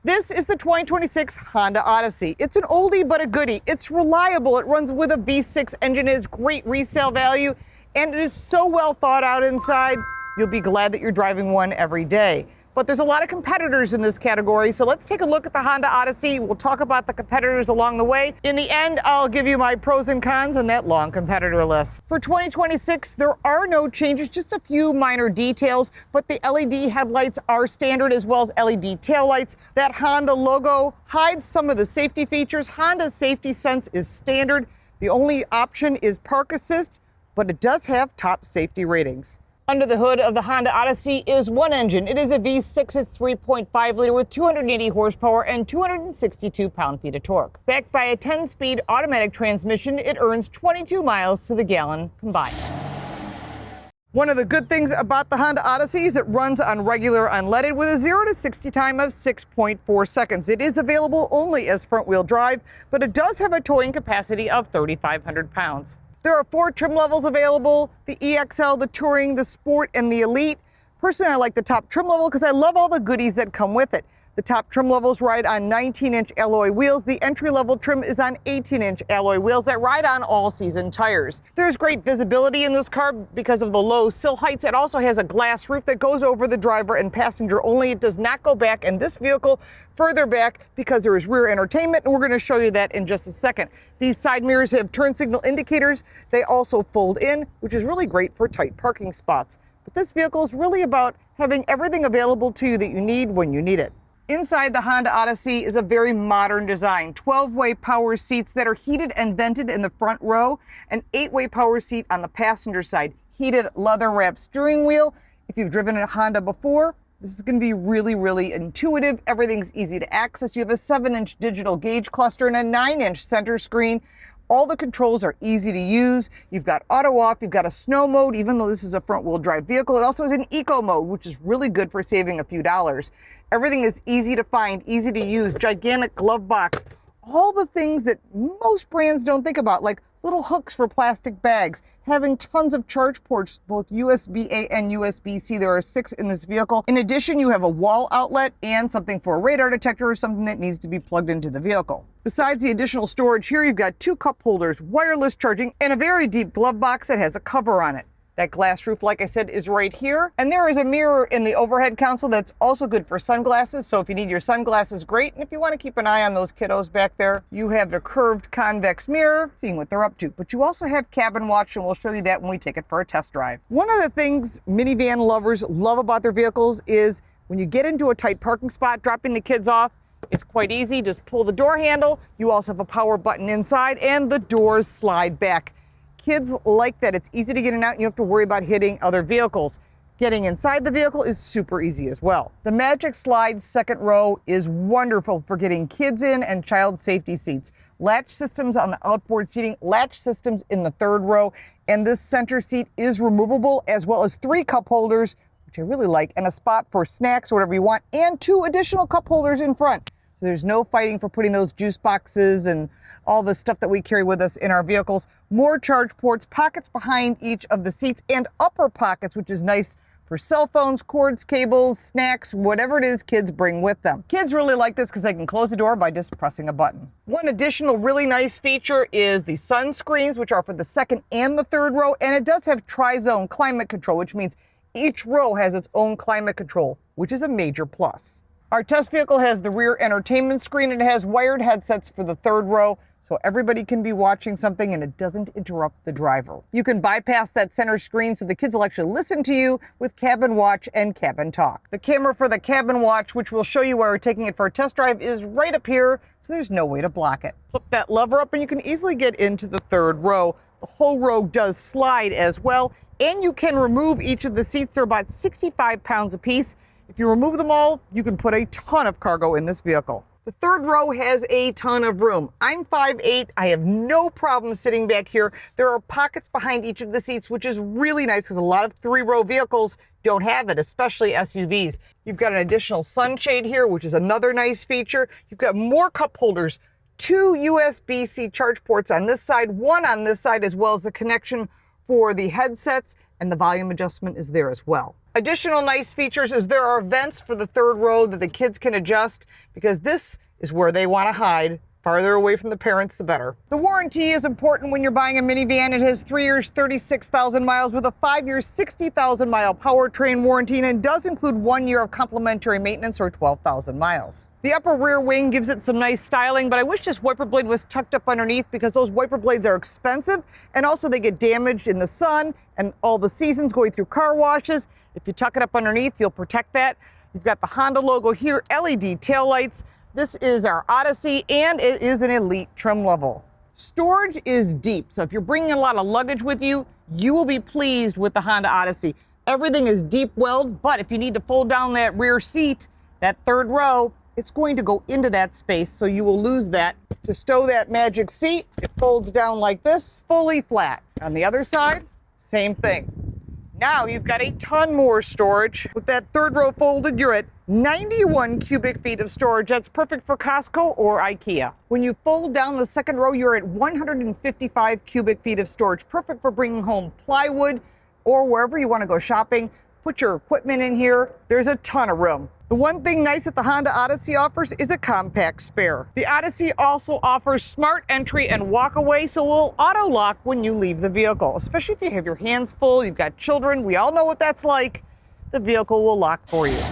This is the 2026 Honda Odyssey. It's an oldie but a goodie. It's reliable. It runs with a V6 engine. It has great resale value, and it is so well thought out inside. You'll be glad that you're driving one every day. But there's a lot of competitors in this category, so let's take a look at the Honda Odyssey. We'll talk about the competitors along the way. In the end, I'll give you my pros and cons and that long competitor list. For 2026, there are no changes, just a few minor details, but the LED headlights are standard as well as LED taillights. That Honda logo hides some of the safety features. Honda's Safety Sense is standard. The only option is Park Assist, but it does have top safety ratings. Under the hood of the Honda Odyssey is one engine. It is a V6, it's 3.5 liter with 280 horsepower and 262 pound-feet of torque. Backed by a 10-speed automatic transmission, it earns 22 miles to the gallon combined. One of the good things about the Honda Odyssey is it runs on regular unleaded with a 0 to 60 time of 6.4 seconds. It is available only as front-wheel drive, but it does have a towing capacity of 3,500 pounds. There are 4 trim levels available: the EXL, the Touring, the Sport, and the Elite. Personally, I like the top trim level because I love all the goodies that come with it. The top trim levels ride on 19-inch alloy wheels. The entry-level trim is on 18-inch alloy wheels that ride on all-season tires. There's great visibility in this car because of the low sill heights. It also has a glass roof that goes over the driver and passenger only. It does not go back in this vehicle further back because there is rear entertainment, and we're going to show you that in just a second. These side mirrors have turn signal indicators. They also fold in, which is really great for tight parking spots. But this vehicle is really about having everything available to you that you need when you need it. Inside the Honda Odyssey is a very modern design. 12-way power seats that are heated and vented in the front row, an 8-way power seat on the passenger side, heated leather-wrapped steering wheel. If you've driven a Honda before, this is going to be really intuitive. Everything's easy to access. You have a 7-inch digital gauge cluster and a 9-inch center screen. All the controls are easy to use. You've got auto off, you've got a snow mode, even though this is a front-wheel drive vehicle. It also has an eco mode, which is really good for saving a few dollars. Everything is easy to find, easy to use, gigantic glove box. All the things that most brands don't think about, like little hooks for plastic bags, having tons of charge ports, both USB-A and USB-C. There are 6 in this vehicle. In addition, you have a wall outlet and something for a radar detector or something that needs to be plugged into the vehicle. Besides the additional storage here, you've got 2 cup holders, wireless charging, and a very deep glove box that has a cover on it. That glass roof, like I said, is right here. And there is a mirror in the overhead console that's also good for sunglasses. So if you need your sunglasses, great. And if you want to keep an eye on those kiddos back there, you have the curved convex mirror, seeing what they're up to. But you also have cabin watch, and we'll show you that when we take it for a test drive. One of the things minivan lovers love about their vehicles is when you get into a tight parking spot, dropping the kids off, it's quite easy. Just pull the door handle. You also have a power button inside, and the doors slide back. Kids like that. It's easy to get in and out, and you have to worry about hitting other vehicles. Getting inside the vehicle is super easy as well. The Magic Slide second row is wonderful for getting kids in and child safety seats. Latch systems on the outboard seating, latch systems in the third row, and this center seat is removable, as well as 3 cup holders, which I really like, and a spot for snacks or whatever you want, and 2 additional cup holders in front. So there's no fighting for putting those juice boxes and all the stuff that we carry with us in our vehicles. More charge ports, pockets behind each of the seats, and upper pockets, which is nice for cell phones, cords, cables, snacks, whatever it is kids bring with them. Kids really like this because they can close the door by just pressing a button. One additional really nice feature is the sun screens, which are for the second and the third row, and it does have tri-zone climate control, which means each row has its own climate control, which is a major plus. Our test vehicle has the rear entertainment screen, and it has wired headsets for the third row, so everybody can be watching something and it doesn't interrupt the driver. You can bypass that center screen so the kids will actually listen to you with cabin watch and cabin talk. The camera for the cabin watch, which we'll show you while we're taking it for a test drive, is right up here, so there's no way to block it. Flip that lever up and you can easily get into the third row. The whole row does slide as well, and you can remove each of the seats. They're about 65 pounds apiece. If you remove them all, you can put a ton of cargo in this vehicle. The third row has a ton of room. I'm 5'8". I have no problem sitting back here. There are pockets behind each of the seats, which is really nice because a lot of 3-row vehicles don't have it, especially SUVs. You've got an additional sunshade here, which is another nice feature. You've got more cup holders, 2 USB-C charge ports on this side, 1 on this side, as well as the connection for the headsets, and the volume adjustment is there as well. Additional nice features is there are vents for the third row that the kids can adjust, because this is where they want to hide. Farther away from the parents, the better. The warranty is important when you're buying a minivan. It has 3 years, 36,000 miles with a 5-year, 60,000 mile powertrain warranty, and does include 1 year of complimentary maintenance or 12,000 miles. The upper rear wing gives it some nice styling, but I wish this wiper blade was tucked up underneath, because those wiper blades are expensive, and also they get damaged in the sun and all the seasons going through car washes. If you tuck it up underneath, you'll protect that. You've got the Honda logo here, LED taillights. This is our Odyssey, and it is an elite trim level. Storage is deep, so if you're bringing a lot of luggage with you, you will be pleased with the Honda Odyssey. Everything is deep welled, but if you need to fold down that rear seat, that third row, it's going to go into that space, so you will lose that. To stow that magic seat, it folds down like this, fully flat. On the other side, same thing. Now you've got a ton more storage. With that third row folded, you're at 91 cubic feet of storage. That's perfect for Costco or IKEA. When you fold down the second row, you're at 155 cubic feet of storage. Perfect for bringing home plywood or wherever you want to go shopping. Put your equipment in here. There's a ton of room. The one thing nice that the Honda Odyssey offers is a compact spare. The Odyssey also offers smart entry and walk away, so it will auto lock when you leave the vehicle, especially if you have your hands full, you've got children. We all know what that's like. The vehicle will lock for you.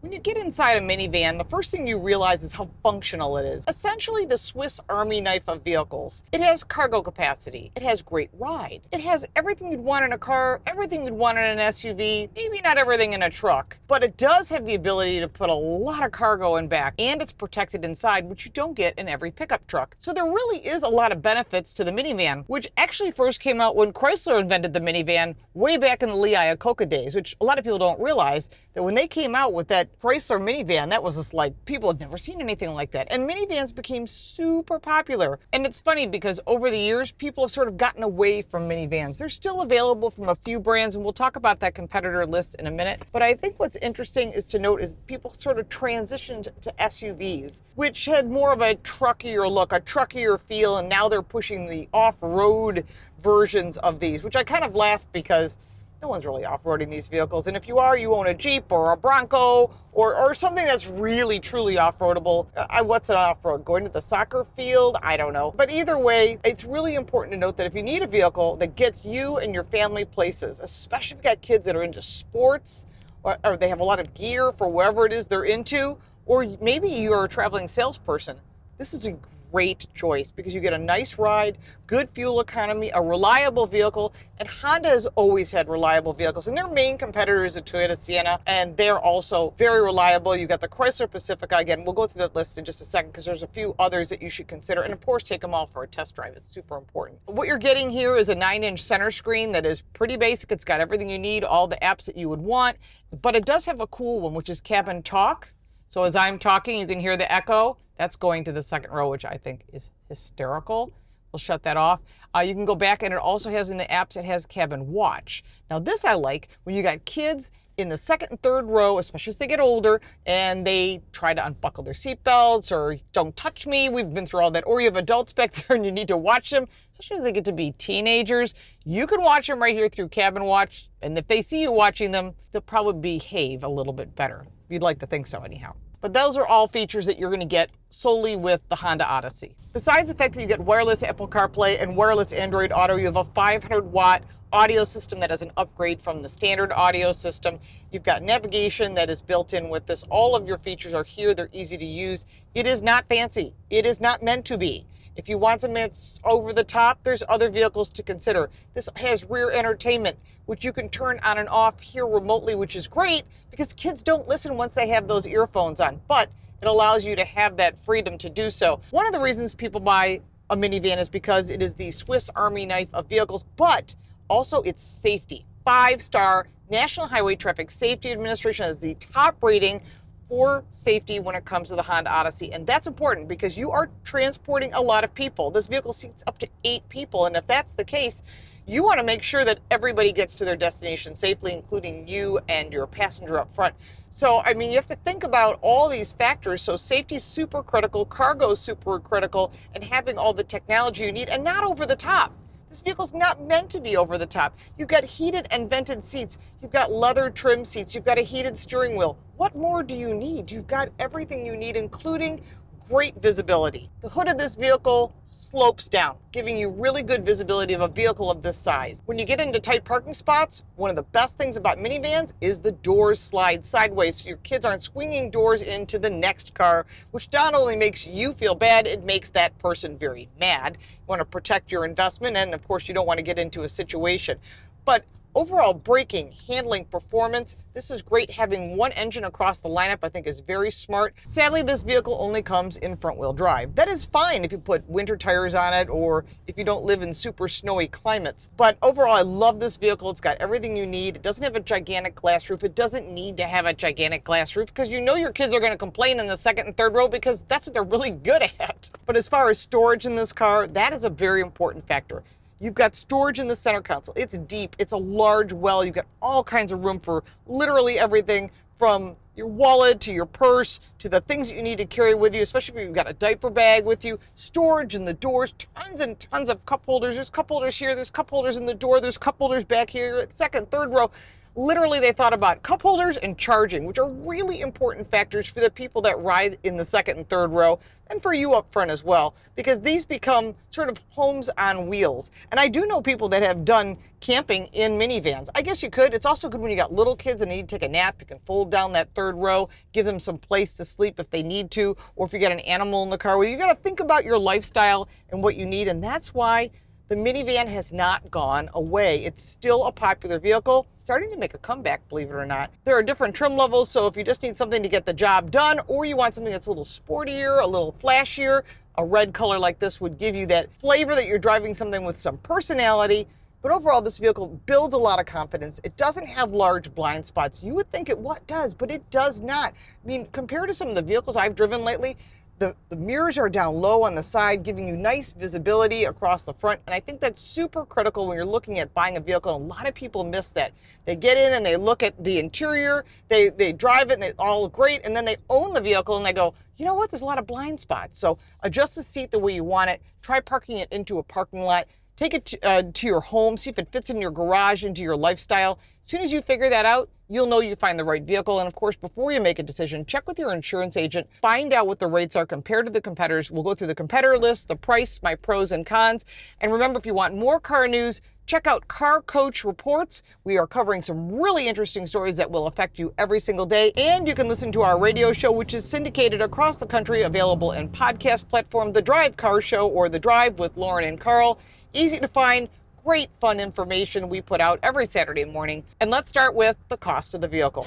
When you get inside a minivan, the first thing you realize is how functional it is. Essentially the Swiss Army knife of vehicles. It has cargo capacity. It has great ride. It has everything you'd want in a car, everything you'd want in an SUV, maybe not everything in a truck, but it does have the ability to put a lot of cargo in back, and it's protected inside, which you don't get in every pickup truck. So there really is a lot of benefits to the minivan, which actually first came out when Chrysler invented the minivan way back in the Lee Iacocca days, which a lot of people don't realize that when they came out with that Chrysler minivan, that was just like, people had never seen anything like that. And minivans became super popular. And it's funny because over the years, people have sort of gotten away from minivans. They're still available from a few brands, and we'll talk about that competitor list in a minute. But I think what's interesting is to note is people sort of transitioned to SUVs, which had more of a truckier look, a truckier feel, and now they're pushing the off-road versions of these, which I kind of laugh because no one's really off-roading these vehicles. And if you are, you own a Jeep or a Bronco or something that's really, truly off-roadable. What's an off-road? Going to the soccer field? I don't know. But either way, it's really important to note that if you need a vehicle that gets you and your family places, especially if you've got kids that are into sports or they have a lot of gear for whatever it is they're into, or maybe you're a traveling salesperson, this is a great choice because you get a nice ride, good fuel economy, a reliable vehicle, and Honda has always had reliable vehicles. And their main competitor is the Toyota Sienna, and they're also very reliable. You've got the Chrysler Pacifica. Again, we'll go through that list in just a second because there's a few others that you should consider. And of course, take them all for a test drive. It's super important. What you're getting here is a 9-inch center screen that is pretty basic. It's got everything you need, all the apps that you would want, but it does have a cool one, which is cabin talk. So as I'm talking, you can hear the echo. That's going to the second row, which I think is hysterical. We'll shut that off. You can go back, and it also has in the apps, it has cabin watch. Now this I like when you got kids in the second and third row, especially as they get older, and they try to unbuckle their seatbelts or don't touch me. We've been through all that. Or you have adults back there and you need to watch them, especially as they get to be teenagers. You can watch them right here through cabin watch. And if they see you watching them, they'll probably behave a little bit better. You'd like to think so anyhow. But those are all features that you're going to get solely with the Honda Odyssey. Besides the fact that you get wireless Apple CarPlay and wireless Android Auto, you have a 500-watt audio system that is an upgrade from the standard audio system. You've got navigation that is built in with this. All of your features are here. They're easy to use. It is not fancy. It is not meant to be. If you want something that's over the top, there's other vehicles to consider. This has rear entertainment, which you can turn on and off here remotely, which is great because kids don't listen once they have those earphones on, but it allows you to have that freedom to do so. One of the reasons people buy a minivan is because it is the Swiss Army knife of vehicles, but also it's safety. 5-star National Highway Traffic Safety Administration has the top rating for safety when it comes to the Honda Odyssey. And that's important because you are transporting a lot of people. This vehicle seats up to 8 people. And if that's the case, you want to make sure that everybody gets to their destination safely, including you and your passenger up front. So, I mean, you have to think about all these factors. So safety is super critical, cargo is super critical, and having all the technology you need and not over the top. This vehicle's not meant to be over the top. You've got heated and vented seats. You've got leather trim seats. You've got a heated steering wheel. What more do you need? You've got everything you need, including great visibility. The hood of this vehicle slopes down, giving you really good visibility of a vehicle of this size. When you get into tight parking spots, one of the best things about minivans is the doors slide sideways so your kids aren't swinging doors into the next car, which not only makes you feel bad, it makes that person very mad. You want to protect your investment, and of course you don't want to get into a situation. But overall braking, handling, performance, this is great. Having one engine across the lineup I think is very smart. Sadly, this vehicle only comes in front-wheel drive. That is fine if you put winter tires on it or if you don't live in super snowy climates. But overall, I love this vehicle. It's got everything you need. It doesn't have a gigantic glass roof. It doesn't need to have a gigantic glass roof because you know your kids are going to complain in the second and third row because that's what they're really good at. But as far as storage in this car, that is a very important factor. You've got storage in the center console. It's deep, it's a large well. You've got all kinds of room for literally everything from your wallet to your purse to the things that you need to carry with you, especially if you've got a diaper bag with you. Storage in the doors, tons and tons of cup holders. There's cup holders here, there's cup holders in the door, there's cup holders back here, second, third row. Literally, they thought about cup holders and charging, which are really important factors for the people that ride in the second and third row, and for you up front as well, because these become sort of homes on wheels. And I do know people that have done camping in minivans. I guess you could. It's also good when you got little kids and need to take a nap. You can fold down that third row, give them some place to sleep if they need to, or if you got an animal in the car. Well, you got to think about your lifestyle and what you need, and that's why the minivan has not gone away. It's still a popular vehicle, starting to make a comeback, believe it or not. There are different trim levels, so if you just need something to get the job done, or you want something that's a little sportier, a little flashier, a red color like this would give you that flavor that you're driving something with some personality. But overall, this vehicle builds a lot of confidence. It doesn't have large blind spots. You would think it does, but it does not. I mean, compared to some of the vehicles I've driven lately, the mirrors are down low on the side, giving you nice visibility across the front. And I think that's super critical when you're looking at buying a vehicle. A lot of people miss that. They get in and they look at the interior, they drive it and they all look great. And then they own the vehicle and they go, you know what, there's a lot of blind spots. So adjust the seat the way you want it. Try parking it into a parking lot. Take it to your home, see if it fits in your garage, into your lifestyle. As soon as you figure that out, you'll know you find the right vehicle. And of course, before you make a decision, check with your insurance agent, find out what the rates are compared to the competitors. We'll go through the competitor list, the price, my pros and cons. And remember, if you want more car news, check out Car Coach Reports. We are covering some really interesting stories that will affect you every single day. And you can listen to our radio show, which is syndicated across the country, available in podcast platform, The Drive Car Show or The Drive with Lauren and Carl. Easy to find, great fun information we put out every Saturday morning. And let's start with the cost of the vehicle.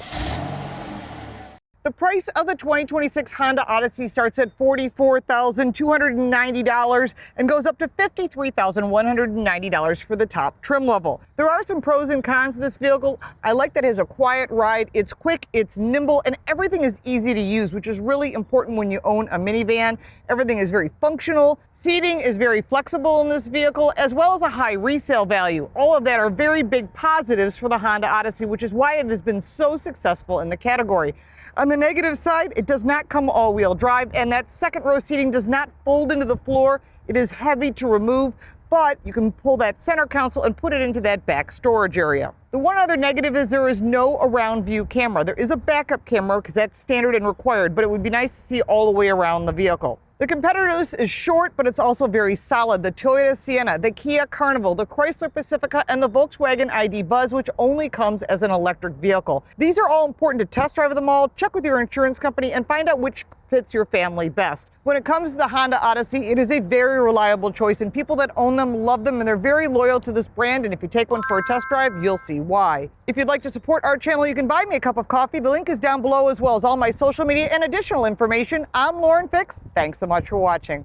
The price of the 2026 Honda Odyssey starts at $44,290 and goes up to $53,190 for the top trim level. There are some pros and cons to this vehicle. I like that it has a quiet ride, it's quick, it's nimble, and everything is easy to use, which is really important when you own a minivan. Everything is very functional. Seating is very flexible in this vehicle, as well as a high resale value. All of that are very big positives for the Honda Odyssey, which is why it has been so successful in the category. On the negative side, it does not come all-wheel drive, and that second row seating does not fold into the floor. It is heavy to remove, but you can pull that center console and put it into that back storage area. The one other negative is there is no around view camera. There is a backup camera because that's standard and required, but it would be nice to see all the way around the vehicle. The competitors is short, but it's also very solid. The Toyota Sienna, the Kia Carnival, the Chrysler Pacifica, and the Volkswagen ID Buzz, which only comes as an electric vehicle. These are all important to test drive them all, check with your insurance company, and find out which fits your family best. When it comes to the Honda Odyssey, it is a very reliable choice, and people that own them love them, and they're very loyal to this brand, and if you take one for a test drive, you'll see why. If you'd like to support our channel, you can buy me a cup of coffee. The link is down below, as well as all my social media and additional information. I'm LaurenFix. Thanks so much for watching.